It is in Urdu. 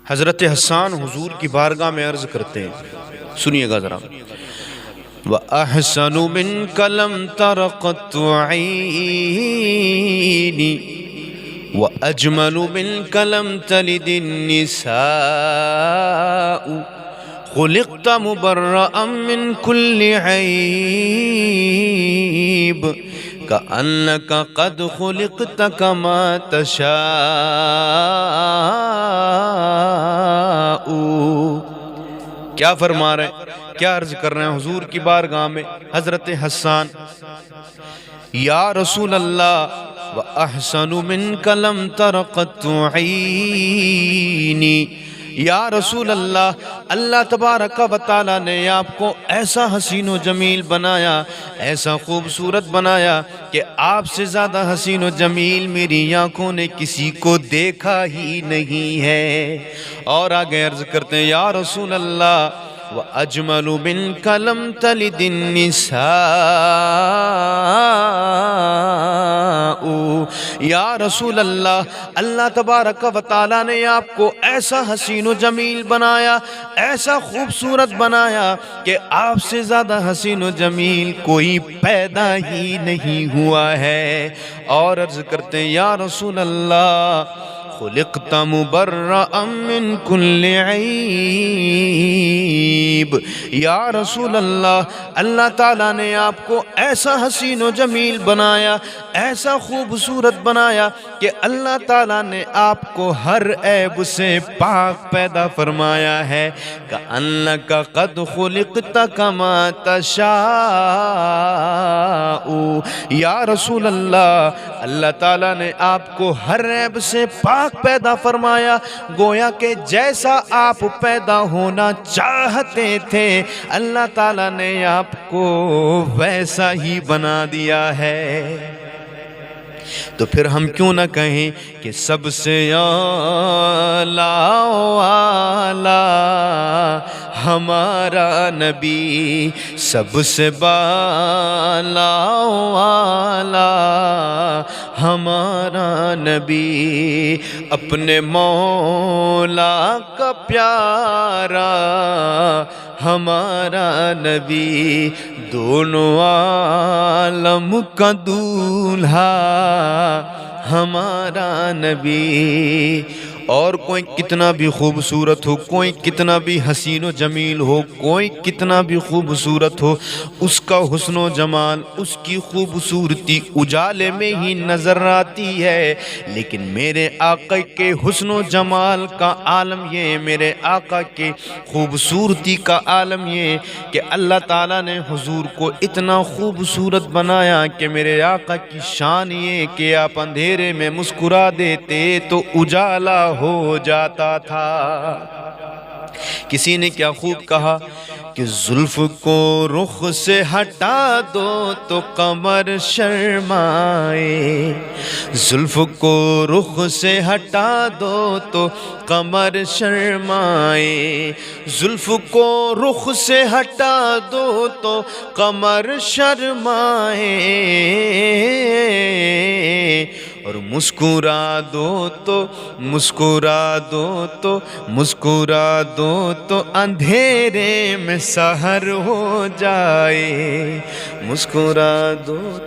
حضرت حسان حضور کی بارگاہ میں عرض کرتے ہیں، سنیے گا ذرا۔ وَأَحْسَنُ مِنْكَ لَمْ تَرَ قَطُّ عَيْنِي وَأَجْمَلُ مِنْكَ لَمْ تَلِدِ النِّسَاءُ خُلِقْتَ مُبَرَّأً مِنْ كُلِّ عَيْبٍ كَأَنَّكَ قَدْ خُلِقْتَ كَمَا تَشَاءُ۔ کیا فرما رہے ہیں، کیا عرض کر رہے ہیں حضور کی بارگاہ میں حضرت حسان؟ یا رسول اللہ، وَأَحْسَنُ مِنْكَ لَمْ تَرَ قَطُّ عَيْنِي، یا رسول اللہ، اللہ تبارک و تعالیٰ نے آپ کو ایسا حسین و جمیل بنایا، ایسا خوبصورت بنایا کہ آپ سے زیادہ حسین و جمیل میری آنکھوں نے کسی کو دیکھا ہی نہیں ہے۔ اور آگے عرض کرتے ہیں، یا رسول اللہ، وَأَجْمَلُ مِنْكَ لَمْ تَلِدِ النِّسَاءُ، یا رسول اللہ، اللہ تبارک و تعالیٰ نے آپ کو ایسا حسین و جمیل بنایا، ایسا خوبصورت بنایا کہ آپ سے زیادہ حسین و جمیل کوئی پیدا ہی نہیں ہوا ہے۔ اور عرض کرتے ہیں، یا رسول اللہ، خلقت مبرأ من کل عیب، یا رسول اللہ، اللہ تعالیٰ نے آپ کو ایسا حسین و جمیل بنایا، ایسا خوبصورت بنایا کہ اللہ تعالیٰ نے آپ کو ہر عیب سے پاک پیدا فرمایا ہے۔ کأنک قد خلقت کما تشاء، یا رسول اللہ، اللہ تعالیٰ نے آپ کو ہر عیب سے پاک پیدا فرمایا، گویا کہ جیسا آپ پیدا ہونا چاہتے تھے اللہ تعالیٰ نے آپ کو ویسا ہی بنا دیا ہے۔ تو پھر ہم کیوں نہ کہیں کہ سب سے اعلیٰ ہمارا نبی، سب سے بالا ہمارا نبی، اپنے مولا کا پیارا ہمارا نبی، دونوں عالم کا دولہا ہمارا نبی۔ اور کوئی کتنا بھی خوبصورت ہو، کوئی کتنا بھی حسین و جمیل ہو، کوئی کتنا بھی خوبصورت ہو، اس کا حسن و جمال، اس کی خوبصورتی اجالے میں ہی نظر آتی ہے۔ لیکن میرے آقا کے حسن و جمال کا عالم یہ، میرے آقا کے خوبصورتی کا عالم یہ کہ اللہ تعالیٰ نے حضور کو اتنا خوبصورت بنایا کہ میرے آقا کی شان یہ کہ آپ اندھیرے میں مسکرا دیتے تو اجالا ہو جاتا تھا۔ کسی نے کیا خوب کہا کہ زلف کو رخ سے ہٹا دو تو قمر شرمائے، زلف کو رخ سے ہٹا دو تو قمر شرمائے، زلف کو رخ سے ہٹا دو تو قمر شرمائے، اور مسکرا دو تو مسکرا دو تو مسکرا دو تو اندھیرے میں سحر ہو جائے، مسکرا دو تو